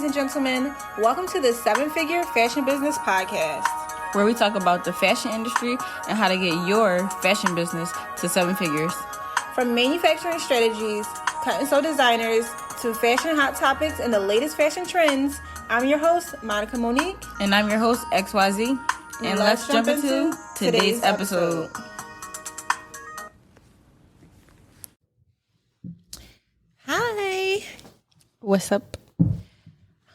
and gentlemen. Welcome to the 7-Figure Fashion Business Podcast, where we talk about the fashion industry and how to get your fashion business to 7 figures. From manufacturing strategies, cut and sew designers, to fashion hot topics and the latest fashion trends, I'm your host, Monica Monique. And I'm your host, XYZ. And let's jump into today's episode. Hi. What's up?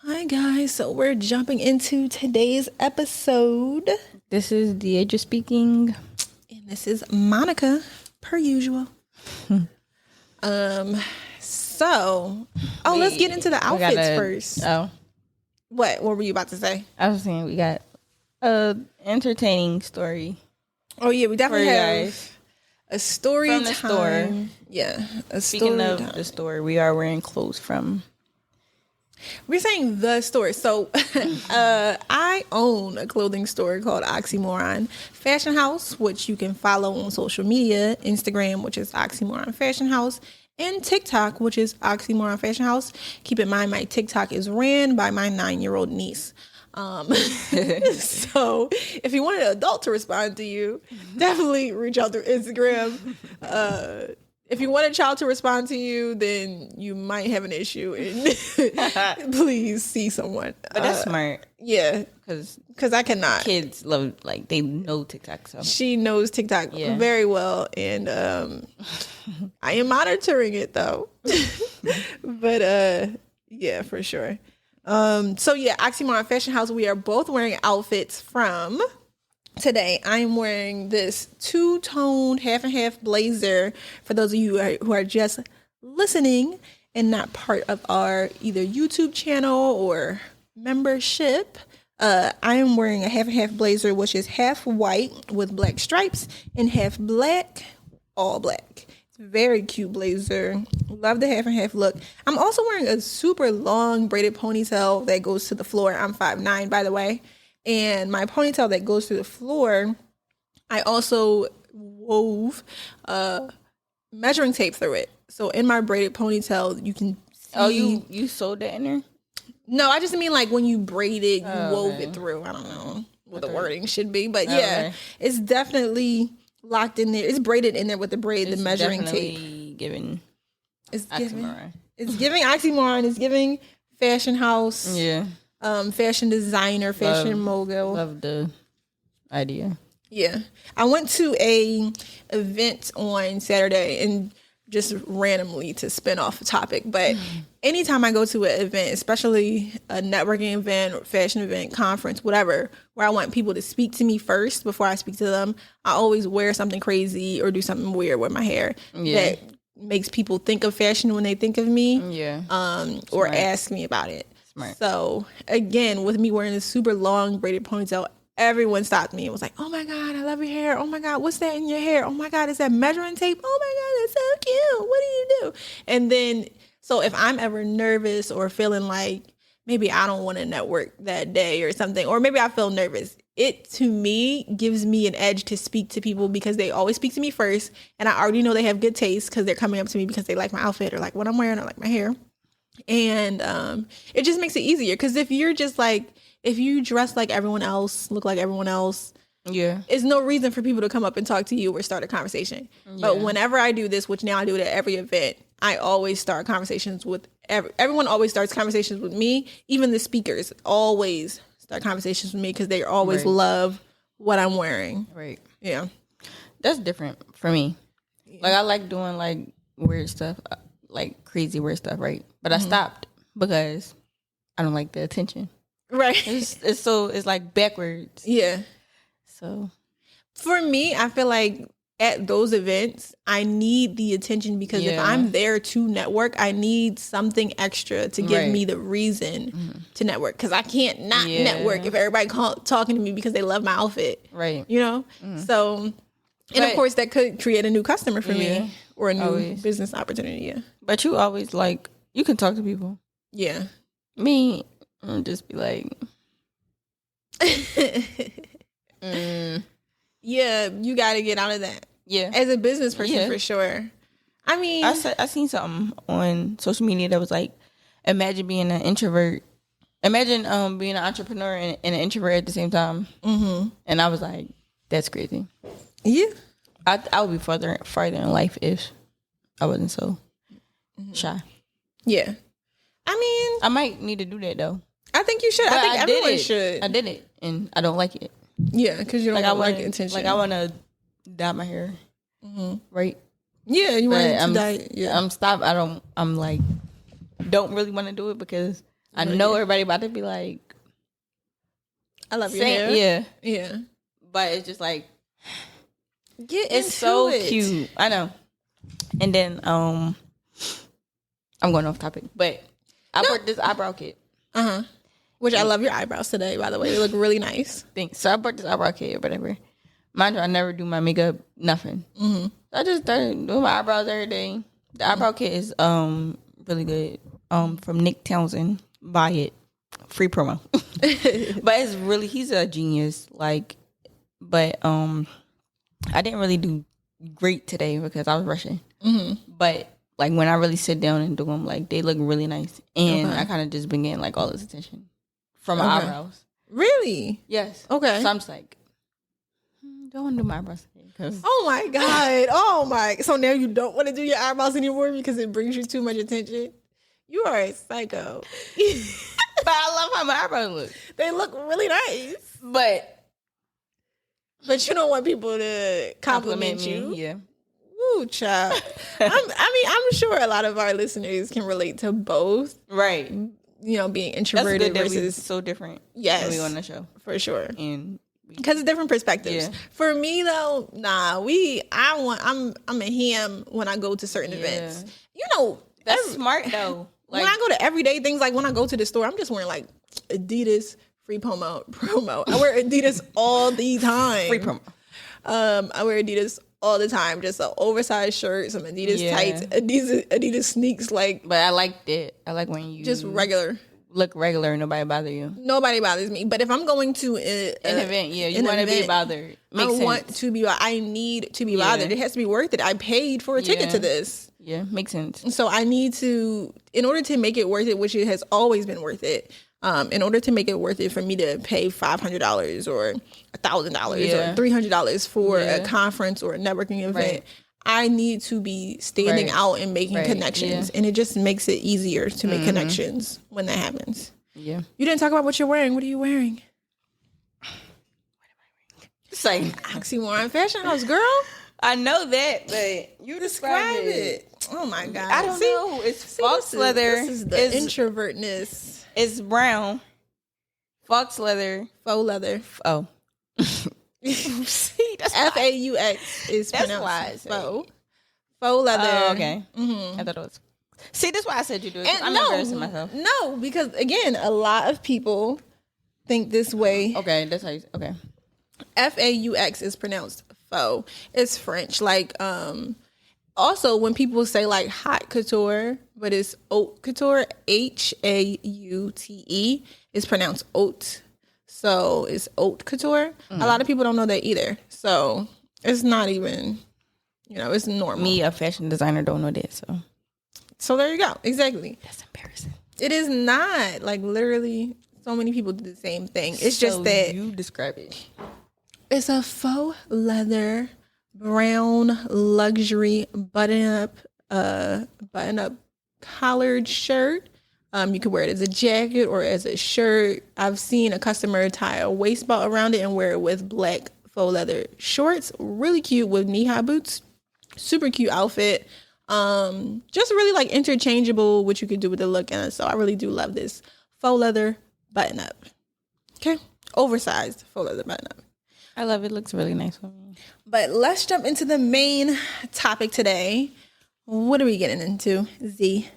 Hi, guys. So we're jumping into today's episode. This is Deidre speaking. And this is Monica, per usual. Let's get into the outfits first. Oh. What were you about to say? I was saying we got an entertaining story. Oh, yeah, we definitely have guys. A story From the time. store. Yeah, a Speaking story of time. the store, we are wearing clothes from... We're saying the store. So I own a clothing store called Oxymoron Fashion House, which you can follow on social media, Instagram, which is Oxymoron Fashion House, and TikTok, which is Oxymoron Fashion House. Keep in mind, my TikTok is ran by my 9-year-old niece. So if you want an adult to respond to you, definitely reach out through Instagram. If you want a child to respond to you, then you might have an issue, and please see someone. But that's smart. Yeah, because I cannot. Kids love, like, they know TikTok. So She knows TikTok very well, and I am monitoring it though. But yeah, for sure. Oxymoron Fashion House. We are both wearing outfits from. Today, I'm wearing this two-toned half and half blazer. For those of you who are just listening and not part of our either YouTube channel or membership, I am wearing a half and half blazer, which is half white with black stripes and half black, all black. It's a very cute blazer. Love the half and half look. I'm also wearing a super long braided ponytail that goes to the floor. I'm 5'9", by the way. And my ponytail that goes through the floor, I also wove measuring tape through it. So in my braided ponytail, you can see... Oh, you sewed that in there? No, I just mean like when you braid it, you wove it through. I don't know what the wording should be. But it's definitely locked in there. It's braided in there with the braid, the measuring tape. Giving it's Oxymoron. It's giving Oxymoron. It's giving Fashion House. Yeah. Fashion designer, fashion mogul. Love the idea. Yeah. I went to a event on Saturday, and just randomly to spin off a topic, but anytime I go to an event, especially a networking event or fashion event, conference, whatever, where I want people to speak to me first before I speak to them, I always wear something crazy or do something weird with my hair that makes people think of fashion when they think of me. Or ask me about it. Smart. So again, with me wearing this super long braided ponytail, everyone stopped me and was like, "Oh my God, I love your hair. Oh my God, what's that in your hair? Oh my God, is that measuring tape? Oh my God, that's so cute. What do you do?" And then, so if I'm ever nervous or feeling like maybe I don't want to network that day or something, or maybe I feel nervous, it to me gives me an edge to speak to people because they always speak to me first. And I already know they have good taste because they're coming up to me because they like my outfit or like what I'm wearing or like my hair. And it just makes it easier because if you dress like everyone else, look like everyone else, it's no reason for people to come up and talk to you or start a conversation. But whenever I do this, which now I do it at every event, I always start conversations with everyone always starts conversations with me. Even the speakers always start conversations with me because they always love what I'm wearing. Right. Yeah. That's different for me. Like, I like doing like weird stuff, like crazy weird stuff, right? But I stopped because I don't like the attention. Right. It's like backwards. Yeah. So for me, I feel like at those events, I need the attention because if I'm there to network, I need something extra to give me the reason to network. Because I can't not network if everybody talking to me because they love my outfit. Right. You know? So, and of course, that could create a new customer for me or a new business opportunity. Yeah. But you always like, you can talk to people. Yeah. Me, just be like... Yeah, you got to get out of that. Yeah. As a business person, for sure. I mean... I seen something on social media that was like, imagine being an introvert Imagine being an entrepreneur and an introvert at the same time. Mm-hmm. And I was like, that's crazy. Yeah. I would be farther in life if I wasn't so shy. Yeah. I mean, I might need to do that though. I think you should. I think everyone should. I did it, and I don't like it. Yeah, because you don't like attention. Like I want to dye my hair, right? Yeah, you want to dye. Yeah, I'm like, don't really want to do it because I know everybody about to be like, I love your hair. Yeah. But it's just like, it's so cute. I know. And then I'm going off topic, but I bought this eyebrow kit. Which I love your eyebrows today, by the way. They look really nice. Thanks. So I bought this eyebrow kit or whatever. Mind you, I never do my makeup, nothing. So I just started doing my eyebrows every day. The eyebrow kit is really good. From Nick Townsend. Buy it. Free promo. But it's really, he's a genius. Like, but I didn't really do great today because I was rushing. But like when I really sit down and do them, like they look really nice. And I kind of just been getting like all this attention from my eyebrows. Really? Yes. Okay. So I'm just like, don't want to do my eyebrows today. Oh my God. Oh my. So now you don't want to do your eyebrows anymore because it brings you too much attention? You are a psycho. But I love how my eyebrows look. They look really nice. But you don't want people to compliment you. Yeah. Ooh, child. I'm sure a lot of our listeners can relate to both. Right. You know, being introverted versus so different. Yes. We on the show. For sure. And because it's different perspectives. Yeah. For me though, I'm a ham when I go to certain events. You know, that's smart though. Like, when I go to everyday things, like when I go to the store, I'm just wearing like Adidas free promo. I wear Adidas all the time. Free promo. I wear Adidas all the time. Just an oversized shirt, some Adidas tights, Adidas sneaks. Like, but I liked it. I like when you just regular. Look regular and nobody bother you. Nobody bothers me. But if I'm going to an event, you want to be bothered. I need to be bothered. It has to be worth it. I paid for a ticket to this. Yeah, makes sense. So I need to, in order to make it worth it, which it has always been worth it, in order to make it worth it for me to pay $500 or $1,000 or $300 for a conference or a networking event, I need to be standing out and making connections. And it just makes it easier to make connections when that happens. Yeah. You didn't talk about what you're wearing. What are you wearing? What am I wearing? It's like Oxymoron Fashion House, girl. I know that, but you describe it. Oh my God. I don't know. It's fox leather. This is the introvertness. It's brown. Fox leather. Faux leather. Oh. See, that's FAUX is pronounced faux. Faux leather. Oh, okay. I thought it was. See, that's why I said you do it. I'm embarrassing myself. No, because again, a lot of people think this way. Okay, that's how you. Okay. FAUX is pronounced faux. It's French. Like, also when people say like haute couture, but it's haute couture, HAUTE, is pronounced haute. So it's haute couture. A lot of people don't know that either. So it's not even, it's normal. Me, a fashion designer, don't know that. So there you go. Exactly. That's embarrassing. It is not. Like literally, so many people do the same thing. It's just that you describe it. It's a faux leather brown luxury button up collared shirt. You can wear it as a jacket or as a shirt. I've seen a customer tie a waist belt around it and wear it with black faux leather shorts. Really cute with knee-high boots. Super cute outfit. Just really like interchangeable what you could do with the look. And so I really do love this faux leather button up. Okay. Oversized faux leather button up. I love it. It looks really nice on me. But let's jump into the main topic today. What are we getting into, Zee?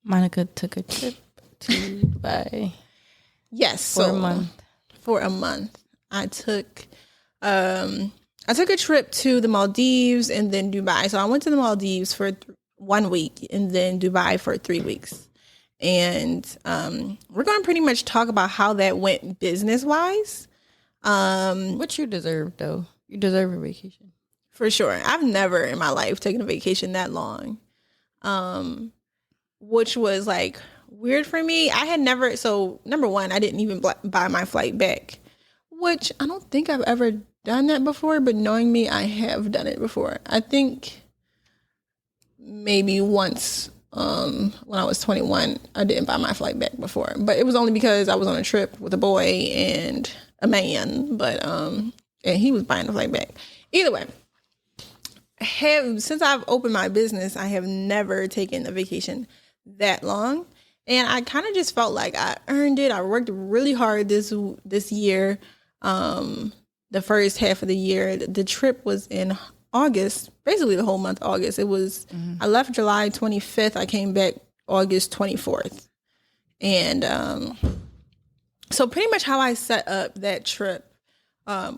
Monica took a trip to Dubai. Yes, for a month. For a month, I took a trip to the Maldives and then Dubai. So I went to the Maldives for 1 week and then Dubai for 3 weeks. And we're going to pretty much talk about how that went business wise. What you deserve though. You deserve a vacation. For sure. I've never in my life taken a vacation that long. Which was like weird for me. I had never, so number one, I didn't even buy my flight back, which I don't think I've ever done that before, but knowing me, I have done it before. I think maybe once when I was 21, I didn't buy my flight back before, but it was only because I was on a trip with a boy and a man, but and he was buying the flight back. Either way, since I've opened my business, I have never taken a vacation that long, and I kind of just felt like I earned it. I worked really hard this year. The first half of the year, the trip was in August, basically the whole month August. It was, I left July 25th. I came back August 24th. And so pretty much how I set up that trip,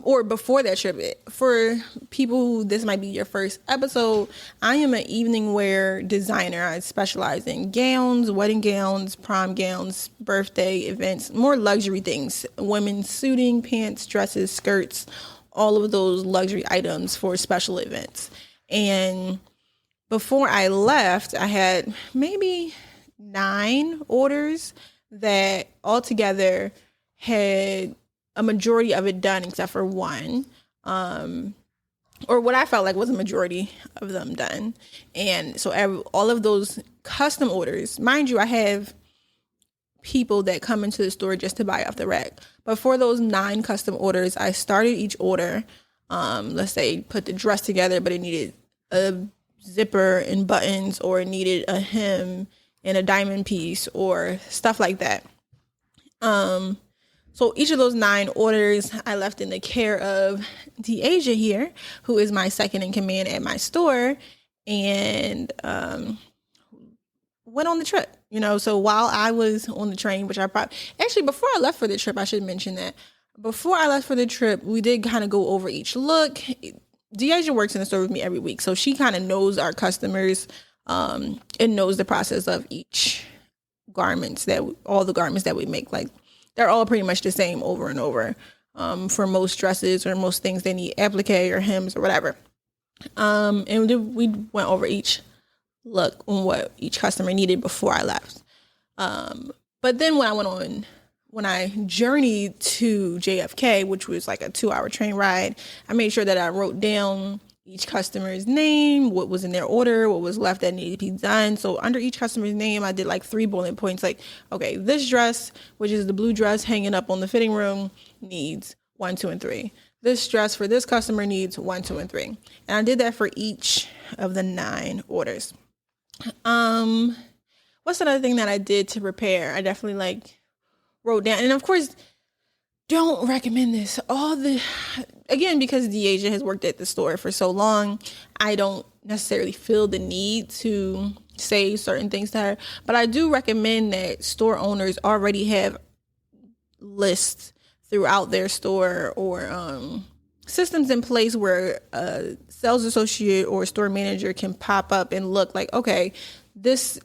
or before that trip, for people who this might be your first episode, I am an evening wear designer. I specialize in gowns, wedding gowns, prom gowns, birthday events, more luxury things, women's suiting, pants, dresses, skirts, all of those luxury items for special events. And before I left, I had maybe 9 orders that altogether had a majority of it done except for one, or what I felt like was a majority of them done. And so all of those custom orders, mind you, I have people that come into the store just to buy off the rack. But for those 9 custom orders, I started each order. Let's say put the dress together, but it needed a zipper and buttons, or it needed a hem and a diamond piece, or stuff like that. So each of those 9 orders I left in the care of Deasia here, who is my second in command at my store, and went on the trip. So while I was on the train, which actually before I left for the trip, I should mention that before I left for the trip, we did kind of go over each look. Deasia works in the store with me every week, so she kind of knows our customers and knows the process of each all the garments that we make. Like, they're all pretty much the same over and over. For most dresses or most things, they need applique or hems or whatever. And we went over each look on what each customer needed before I left. But then when I journeyed to JFK, which was like a 2-hour train ride, I made sure that I wrote down each customer's name, what was in their order, what was left that needed to be done. So under each customer's name, I did like 3 bullet points. Like, okay, this dress, which is the blue dress hanging up on the fitting room, needs 1, 2, and 3. This dress for this customer needs 1, 2, and 3. And I did that for each of the 9 orders. What's another thing that I did to prepare? I definitely wrote down, and of course, don't recommend this. Again, because Deasia has worked at the store for so long, I don't necessarily feel the need to say certain things to her. But I do recommend that store owners already have lists throughout their store, or systems in place where a sales associate or store manager can pop up and look like, okay, this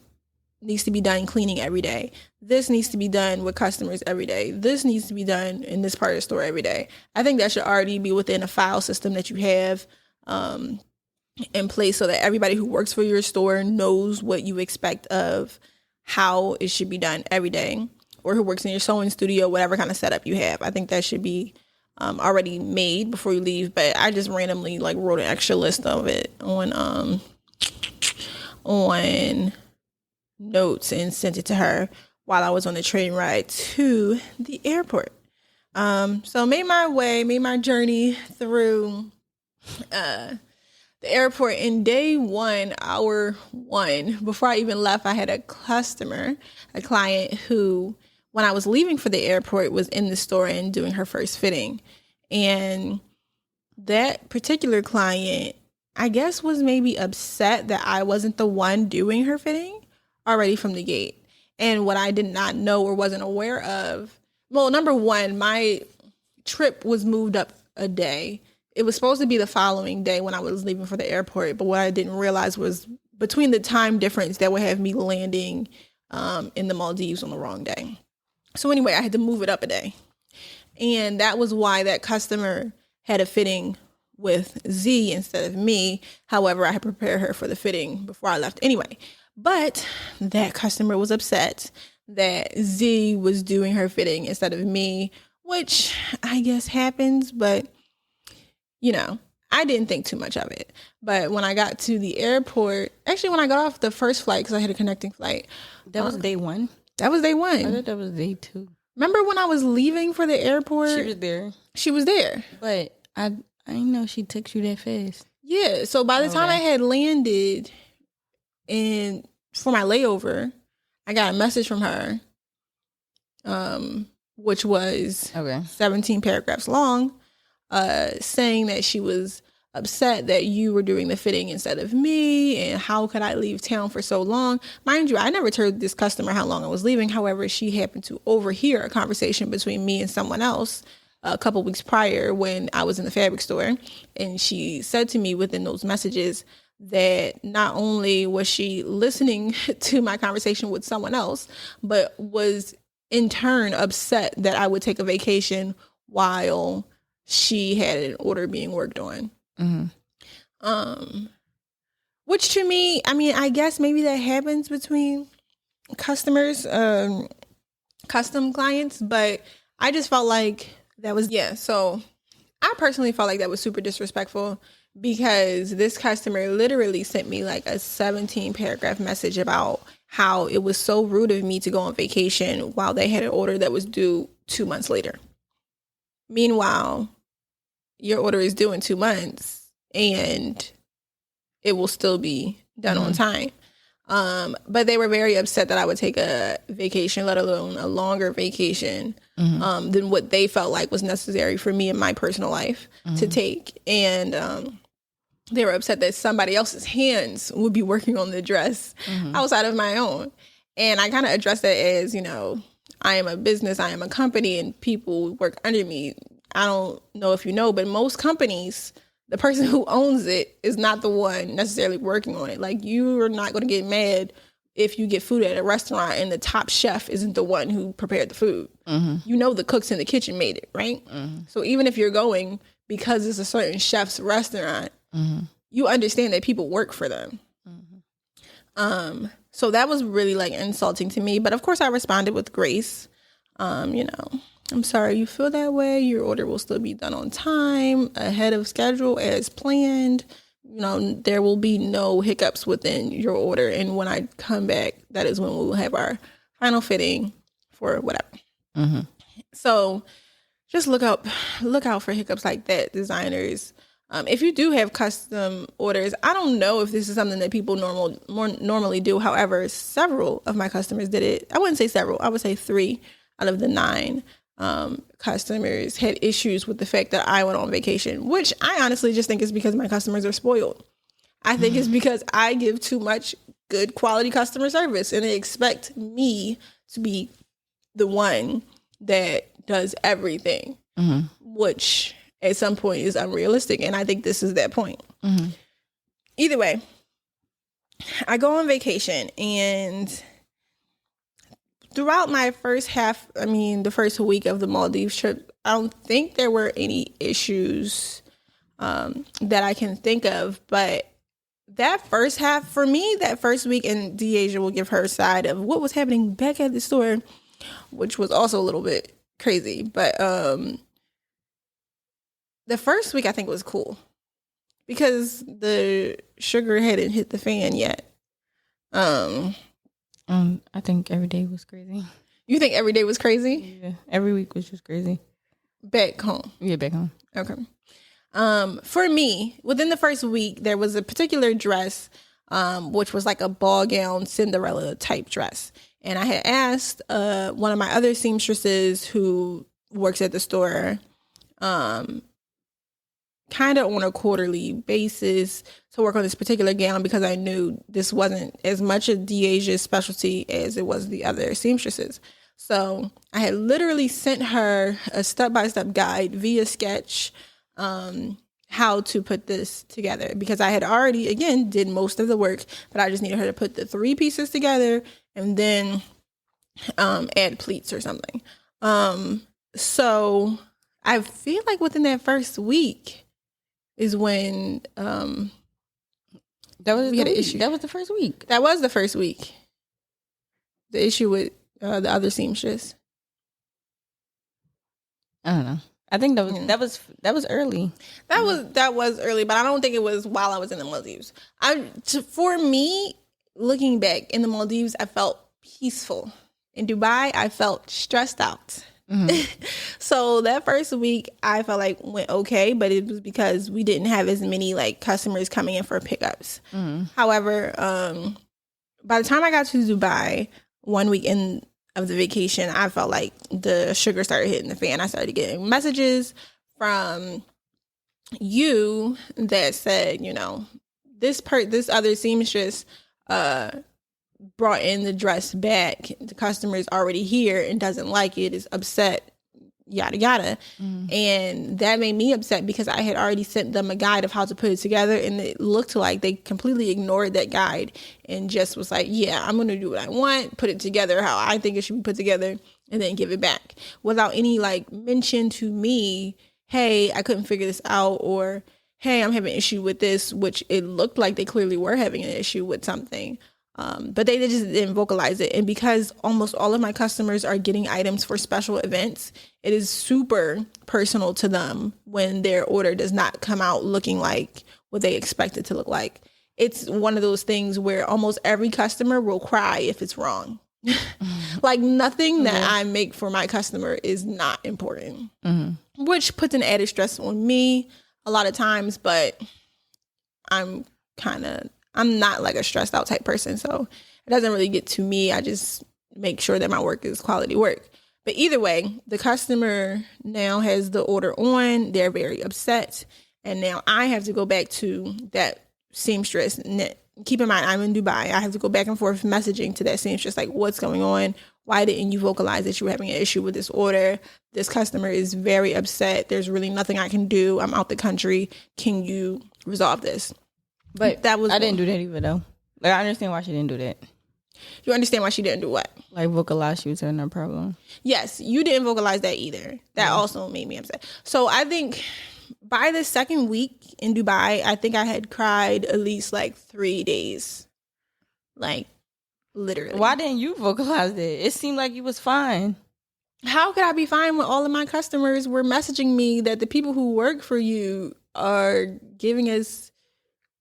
needs to be done cleaning every day. This needs to be done with customers every day. This needs to be done in this part of the store every day. I think that should already be within a file system that you have in place, so that everybody who works for your store knows what you expect of how it should be done every day, or who works in your sewing studio, whatever kind of setup you have. I think that should be already made before you leave. But I just randomly wrote an extra list of it on notes and sent it to her while I was on the train ride to the airport. So made my journey through the airport. In day 1, hour 1, before I even left, I had a client who, when I was leaving for the airport, was in the store and doing her first fitting. And that particular client, I guess, was maybe upset that I wasn't the one doing her fitting already from the gate. And what I did not know or wasn't aware of, well, number one, my trip was moved up a day. It was supposed to be the following day when I was leaving for the airport, but what I didn't realize was between the time difference that would have me landing in the Maldives on the wrong day. So anyway, I had to move it up a day. And that was why that customer had a fitting with Zeee instead of me. However, I had prepared her for the fitting before I left anyway. But that customer was upset that Zeee was doing her fitting instead of me, which I guess happens, but you know, I didn't think too much of it. But when I got to the airport, actually when I got off the first flight, because I had a connecting flight. That was day one? That was day one. I thought that was day two. Remember when I was leaving for the airport? She was there. She was there. But I didn't know she took you that fast. Yeah, so by the time I had landed and for my layover, I got a message from her, which was 17 paragraphs long, saying that she was upset that you were doing the fitting instead of me, and how could I leave town for so long? Mind you, I never told this customer how long I was leaving. However, she happened to overhear a conversation between me and someone else a couple weeks prior when I was in the fabric store, and she said to me within those messages that not only was she listening to my conversation with someone else, but was in turn upset that I would take a vacation while she had an order being worked on. Which to me, I mean, I guess maybe that happens between customers, custom clients, but I just felt like that was, so I personally felt like that was super disrespectful, because this customer literally sent me like a 17 paragraph message about how it was so rude of me to go on vacation while they had an order that was due 2 months later. Meanwhile, your order is due in 2 months and it will still be done on time. But they were very upset that I would take a vacation, let alone a longer vacation, than what they felt like was necessary for me in my personal life to take. And they were upset that somebody else's hands would be working on the dress outside of my own. And I kind of addressed that as, you know, I am a business, I am a company, and people work under me. I don't know if you know, but most companies, the person who owns it is not the one necessarily working on it. Like, you are not going to get mad if you get food at a restaurant and the top chef isn't the one who prepared the food. You know the cooks in the kitchen made it, right? So even if you're going because it's a certain chef's restaurant, you understand that people work for them. So that was really like insulting to me. But of course I responded with grace. You know, I'm sorry you feel that way. Your order will still be done on time, ahead of schedule as planned. You know, there will be no hiccups within your order. And when I come back, that is when we will have our final fitting for whatever. So just look out for hiccups like that, designers. If you do have custom orders, I don't know if this is something that people normally do. However, several of my customers did it. I wouldn't say several. I would say 3 out of the 9 customers had issues with the fact that I went on vacation, which I honestly just think is because my customers are spoiled. I think it's because I give too much good quality customer service and they expect me to be the one that does everything, which at some point is unrealistic. And I think this is that point. Either way, I go on vacation, and throughout my the first week of the Maldives trip, I don't think there were any issues that I can think of. But that first half, for me, that first week, and Deasia will give her side of what was happening back at the store, which was also a little bit crazy. But the first week I think was cool because the sugar hadn't hit the fan yet. I think every day was crazy. You think every day was crazy? Yeah, every week was just crazy. Back home? Yeah, back home. Okay. For me, within the first week, there was a particular dress, which was like a ball gown Cinderella type dress. And I had asked one of my other seamstresses who works at the store, kind of on a quarterly basis, to work on this particular gown because I knew this wasn't as much of Deasia's specialty as it was the other seamstresses. So I had literally sent her a step-by-step guide via sketch, how to put this together, because I had already, again, did most of the work, but I just needed her to put the 3 pieces together and then add pleats or something. So I feel like within that first week is when we had an issue. That was the first week. That was the first week. The issue with the other seamstress? I don't know. I think that was early. That was early, but I don't think it was while I was in the Maldives. For me, looking back in the Maldives, I felt peaceful. In Dubai, I felt stressed out. So that first week, I felt like went okay, but it was because we didn't have as many like customers coming in for pickups. However, by the time I got to Dubai, 1 week in of the vacation, I felt like the sugar started hitting the fan. I started getting messages from you that said, you know, this other seamstress brought in the dress back. The customer is already here and doesn't like it, is upset, yada yada. And that made me upset because I had already sent them a guide of how to put it together, and it looked like they completely ignored that guide and just was like, yeah, I'm gonna do what I want, put it together how I think it should be put together, and then give it back without any like mention to me, hey, I couldn't figure this out, or hey, I'm having an issue with this, which it looked like they clearly were having an issue with something. But they just didn't vocalize it. And because almost all of my customers are getting items for special events, it is super personal to them when their order does not come out looking like what they expect it to look like. It's one of those things where almost every customer will cry if it's wrong. Like nothing that I make for my customer is not important, which puts an added stress on me a lot of times, but I'm not like a stressed out type person, so it doesn't really get to me. I just make sure that my work is quality work. But either way, the customer now has the order on. They're very upset. And now I have to go back to that seamstress. Keep in mind, I'm in Dubai. I have to go back and forth messaging to that seamstress, like, what's going on? Why didn't you vocalize that you were having an issue with this order? This customer is very upset. There's really nothing I can do. I'm out the country. Can you resolve this? But I didn't do that either, though. Like, I understand why she didn't do that. You understand why she didn't do what? Like, vocalize she was having a problem. Yes, you didn't vocalize that either. That also made me upset. So I think by the second week in Dubai, I think I had cried at least like 3 days. Like, literally. Why didn't you vocalize that? It seemed like you was fine. How could I be fine when all of my customers were messaging me that the people who work for you are giving us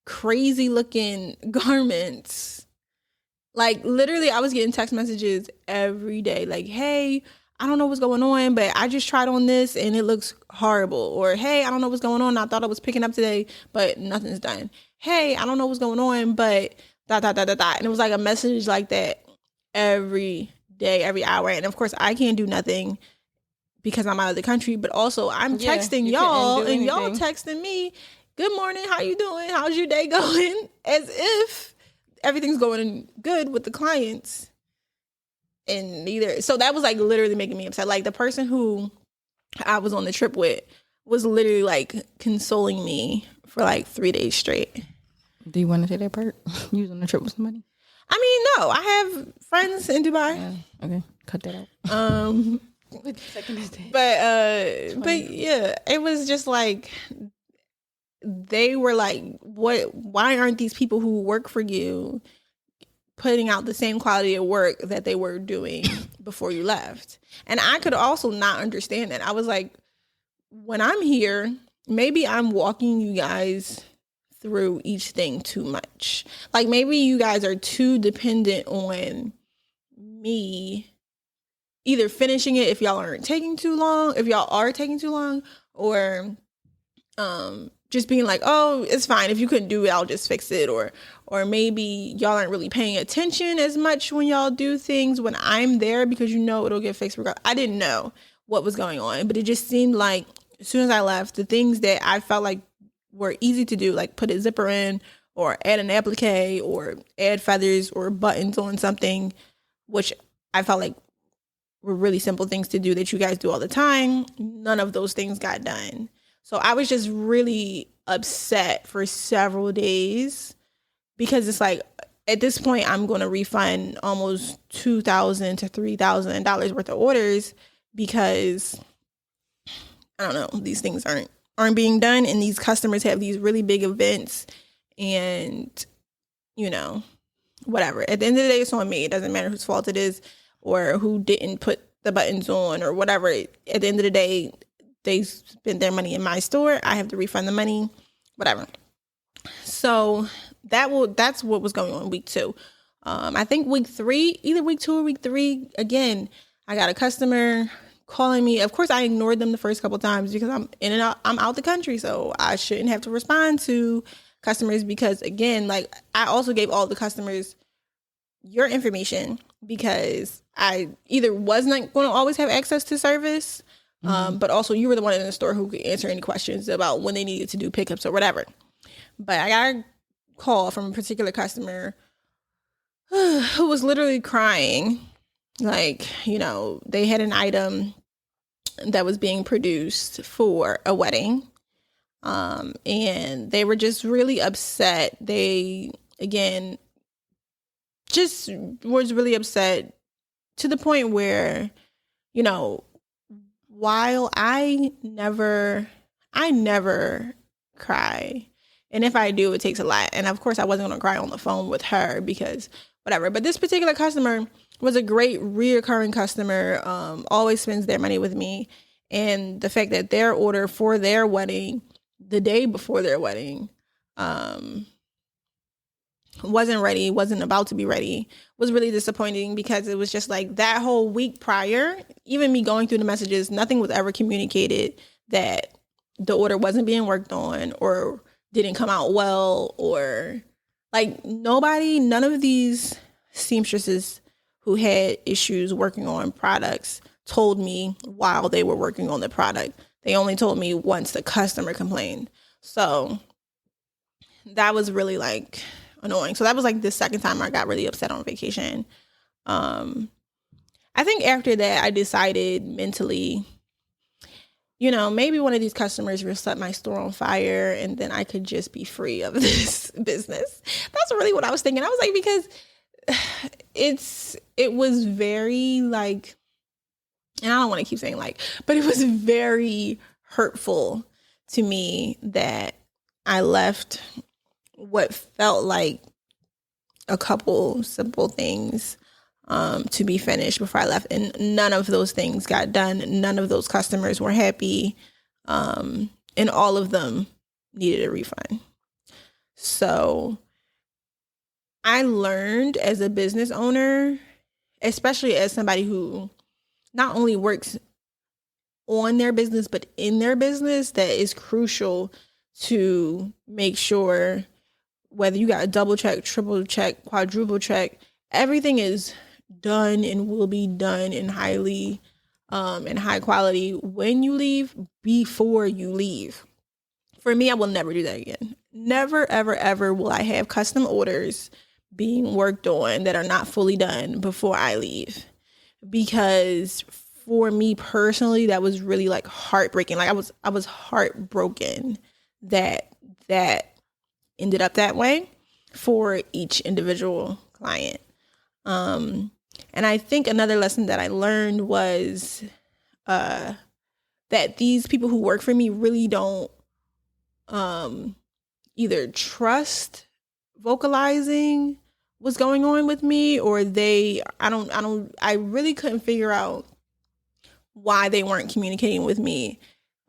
crazy looking garments? Like literally I was getting text messages every day like, hey, I don't know what's going on, but I just tried on this and it looks horrible. Or hey, I don't know what's going on, I thought I was picking up today but nothing's done. Hey, I don't know what's going on, but ... and it was like a message like that every day, every hour. And of course I can't do nothing because I'm out of the country, but also I'm texting y'all and y'all texting me, good morning, how you doing? How's your day going? As if everything's going good with the clients. And neither. So that was like literally making me upset. Like the person who I was on the trip with was literally like consoling me for like 3 days straight. Do you want to take that part? You was on the trip with somebody? I mean, no. I have friends in Dubai. Okay, cut that out. What second is that? But yeah, it was just like they were like, what, why aren't these people who work for you putting out the same quality of work that they were doing before you left? And I could also not understand that. I was like, when I'm here, maybe I'm walking you guys through each thing too much. Like maybe you guys are too dependent on me either finishing it if y'all are taking too long, or just being like, oh, it's fine. If you couldn't do it, I'll just fix it. Or maybe y'all aren't really paying attention as much when y'all do things when I'm there because you know it'll get fixed regardless. I didn't know what was going on, but it just seemed like as soon as I left, the things that I felt like were easy to do, like put a zipper in or add an applique or add feathers or buttons on something, which I felt like were really simple things to do that you guys do all the time. None of those things got done. So I was just really upset for several days because it's like, at this point, I'm going to refund almost $2,000 to $3,000 worth of orders because, I don't know, these things aren't being done, and these customers have these really big events and, you know, whatever. At the end of the day, it's on me. It doesn't matter whose fault it is. or who didn't put the buttons on or whatever. At the end of the day, they spent their money in my store. I have to refund the money, whatever. So that's what was going on week 2. I think week 3, either week 2 or week 3, again, I got a customer calling me. Of course, I ignored them the first couple times because I'm in and out. I'm out the country, so I shouldn't have to respond to customers because, again, like I also gave all the customers your information because I either was not going to always have access to service, but also you were the one in the store who could answer any questions about when they needed to do pickups or whatever. But I got a call from a particular customer who was literally crying. Like, you know, they had an item that was being produced for a wedding. And they were just really upset. They, again, just was really upset to the point where, you know, while I never cry. And if I do, it takes a lot. And of course, I wasn't going to cry on the phone with her because whatever. But this particular customer was a great reoccurring customer, always spends their money with me. And the fact that their order for their wedding, the day before their wedding, wasn't ready, wasn't about to be ready, was really disappointing because it was just like that whole week prior, even me going through the messages, nothing was ever communicated that the order wasn't being worked on or didn't come out well, or like none of these seamstresses who had issues working on products told me while they were working on the product. They only told me once the customer complained. So that was really like annoying. So that was like the second time I got really upset on vacation. I think after that I decided mentally, you know, maybe one of these customers will set my store on fire and then I could just be free of this business. That's really what I was thinking. I was like, because it was very like, and I don't want to keep saying like, but it was very hurtful to me that I left what felt like a couple simple things to be finished before I left. And none of those things got done. None of those customers were happy. And all of them needed a refund. So I learned as a business owner, especially as somebody who not only works on their business, but in their business, that is crucial to make sure whether you got a double check, triple check, quadruple check, everything is done and will be done in highly and high quality when you leave, before you leave. For me, I will never do that again. Never, ever, ever will I have custom orders being worked on that are not fully done before I leave. Because for me personally, that was really like heartbreaking. Like I was heartbroken that ended up that way for each individual client. And I think another lesson that I learned was that these people who work for me really don't either trust vocalizing what's going on with me, or I really couldn't figure out why they weren't communicating with me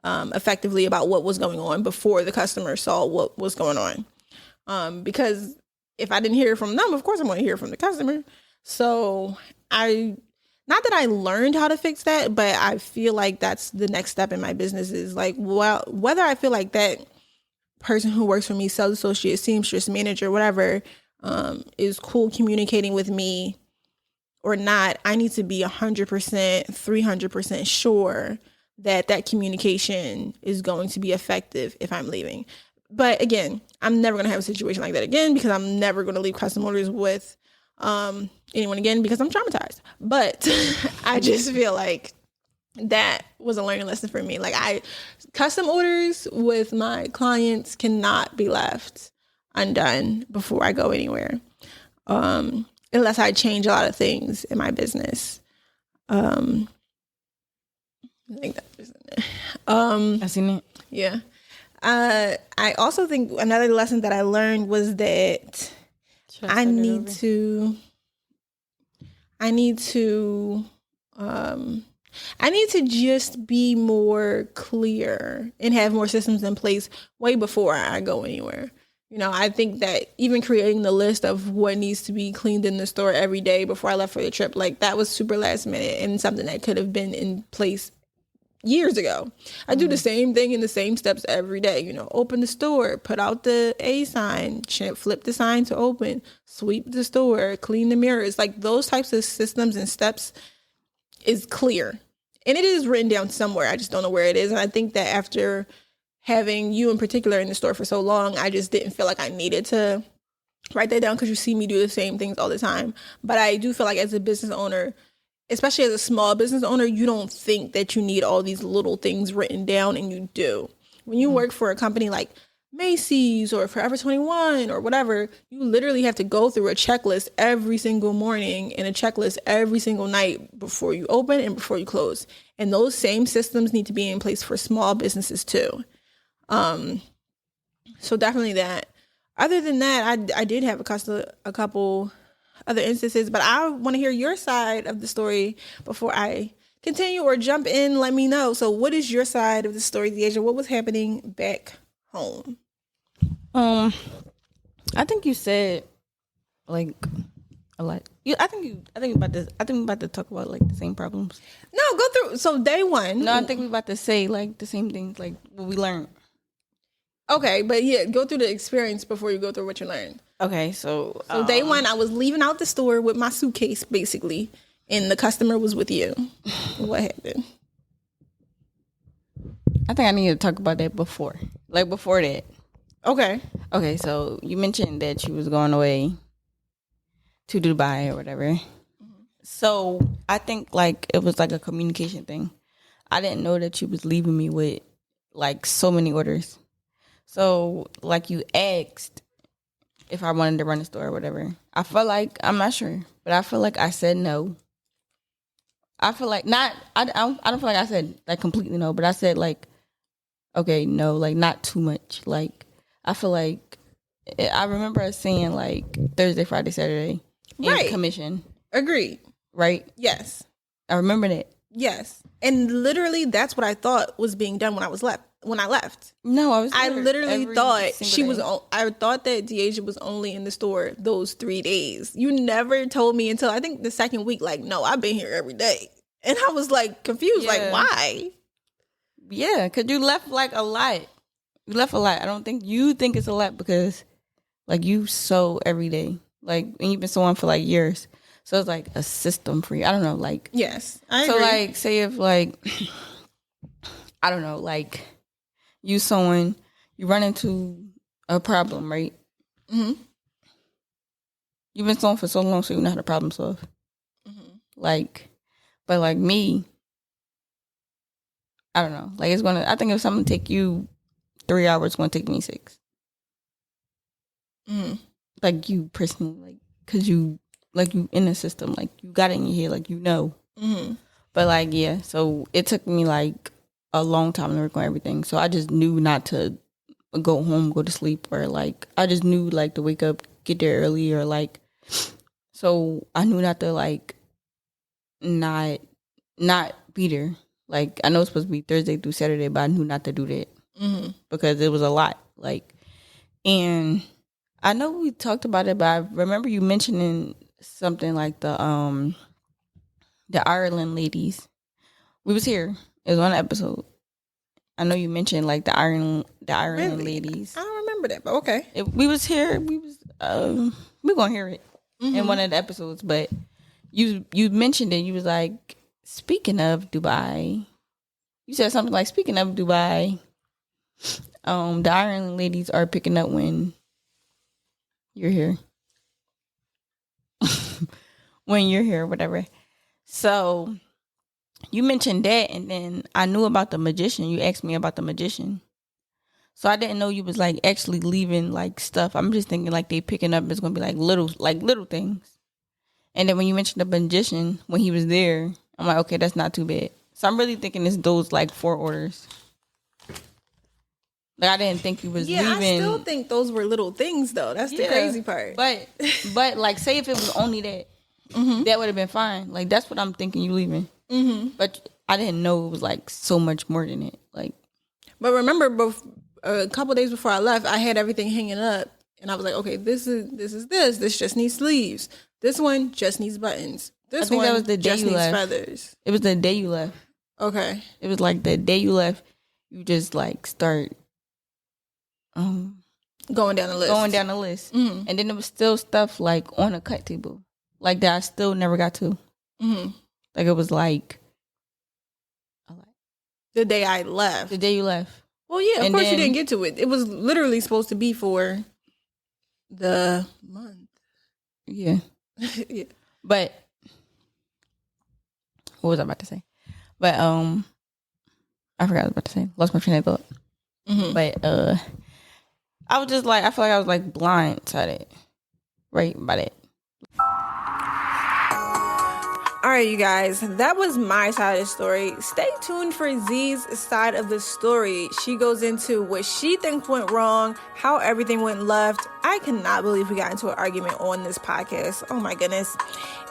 effectively about what was going on before the customer saw what was going on. Because if I didn't hear from them, of course I'm going to hear from the customer. So not that I learned how to fix that, but I feel like that's the next step in my business is like, well, whether I feel like that person who works for me, sales associate, seamstress, manager, whatever, is cool communicating with me or not, I need to be 100%, 300% sure that communication is going to be effective if I'm leaving. But again, I'm never going to have a situation like that again because I'm never going to leave custom orders with anyone again because I'm traumatized. But I just feel like that was a learning lesson for me. Like custom orders with my clients cannot be left undone before I go anywhere. Unless I change a lot of things in my business. I think that's it. I seen it. Yeah. I also think another lesson that I learned was that I need to I need to just be more clear and have more systems in place way before I go anywhere. You know, I think that even creating the list of what needs to be cleaned in the store every day before I left for the trip, like that was super last minute and something that could have been in place years ago. I do the same thing in the same steps every day. You know, open the store, put out the A sign, flip the sign to open, sweep the store, clean the mirrors. Like those types of systems and steps is clear. And it is written down somewhere. I just don't know where it is. And I think that after having you in particular in the store for so long, I just didn't feel like I needed to write that down because you see me do the same things all the time. But I do feel like as a business owner, especially as a small business owner, you don't think that you need all these little things written down, and you do. When you work for a company like Macy's or Forever 21 or whatever, you literally have to go through a checklist every single morning and a checklist every single night before you open and before you close. And those same systems need to be in place for small businesses too. So definitely that. Other than that, I did have a couple other instances, but I want to hear your side of the story before I continue or jump in. Let me know. So what is your side of the story, Deasia? What was happening back home? I think you said like a lot. I think we about to talk about like the same problems. No, go through. So day one. No, I think we about to say like the same things, like what we learned. Okay, but yeah, go through the experience before you go through what you learned. Okay, so day one, I was leaving out the store with my suitcase, basically, and the customer was with you. What happened? I think I need to talk about that before that. Okay, so you mentioned that you was going away to Dubai or whatever. Mm-hmm. So I think like it was like a communication thing. I didn't know that you was leaving me with like so many orders. So, like, you asked if I wanted to run a store or whatever. I felt like, I'm not sure, but I feel like I said no. I feel like I don't feel like I said, like, completely no, but I said, like, okay, no, like, not too much. Like, I feel like, I remember us saying, like, Thursday, Friday, Saturday. Right. Commission. Agreed. Right? Yes. I remember that. Yes. And literally, that's what I thought was being done when I left. No, I literally thought she was. I thought that Deasia was only in the store those 3 days. You never told me until I think the second week. Like, no, I've been here every day, and I was like confused. Yeah. Like, why? Yeah, because you left like a lot. You left a lot. I don't think you think it's a lot because, like, you sew every day. Like, and you've been sewing for like years. So it's like a system for you. I don't know. Like, yes, I agree. So like, say if like, I don't know, like. You sewing, you run into a problem, right? Mm-hmm. You've been sewing for so long, so you know how to problem solve. Mm-hmm. Like, but like me, I don't know. Like I think if something take you 3 hours, it's gonna take me 6. Mm-hmm. Like you personally, like, cause you in the system, like you got it in your head, like you know. Mm-hmm. But like yeah, so it took me like a long time to work on everything. So I just knew not to go home, go to sleep, or like I just knew like to wake up, get there early, or like so I knew not to like not be there. Like I know it's supposed to be Thursday through Saturday, but I knew not to do that because it was a lot. Like, and I know we talked about it, but I remember you mentioning something like the Ireland ladies. We was here. It was on an episode. I know you mentioned like the Ireland really? Ladies. I don't remember that, but okay. We was here. We're gonna hear it in one of the episodes. But you mentioned it. You was like, speaking of Dubai, you said something like, speaking of Dubai, the Ireland ladies are picking up when you're here. When you're here, whatever. So. You mentioned that, and then I knew about the magician. You asked me about the magician. So I didn't know you was, like, actually leaving, like, stuff. I'm just thinking, like, they picking up, it's going to be, like, little things. And then when you mentioned the magician, when he was there, I'm like, okay, that's not too bad. So I'm really thinking it's those, like, 4 orders. Like, I didn't think you was leaving. I still think those were little things, though. That's the crazy part. But, like, say if it was only that. that would have been fine. Like, that's what I'm thinking you leaving. But I didn't know it was like so much more than it. Like, but remember, a couple days before I left, I had everything hanging up, and I was like, okay, this is this. This just needs sleeves. This one just needs buttons. This one that was the day just needs feathers. It was the day you left. Okay. It was like the day you left, you just like start going down the list. And then there was still stuff like on a cut table, like that I still never got to. Like, it was like the day I left. The day you left. Well, yeah, of course you didn't get to it. It was literally supposed to be for the month. Yeah. Yeah. But what was I about to say? But I forgot what I was about to say. Lost my train of thought. But I was just like, I feel like I was like blindsided right by that. All right, you guys, that was my side of the story. Stay tuned for Zee's side of the story. She goes into what she thinks went wrong, how everything went left. I cannot believe we got into an argument on this podcast. Oh my goodness.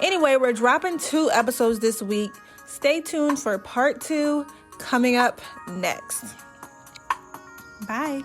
Anyway, we're dropping 2 episodes this week. Stay tuned for part 2 coming up next. Bye.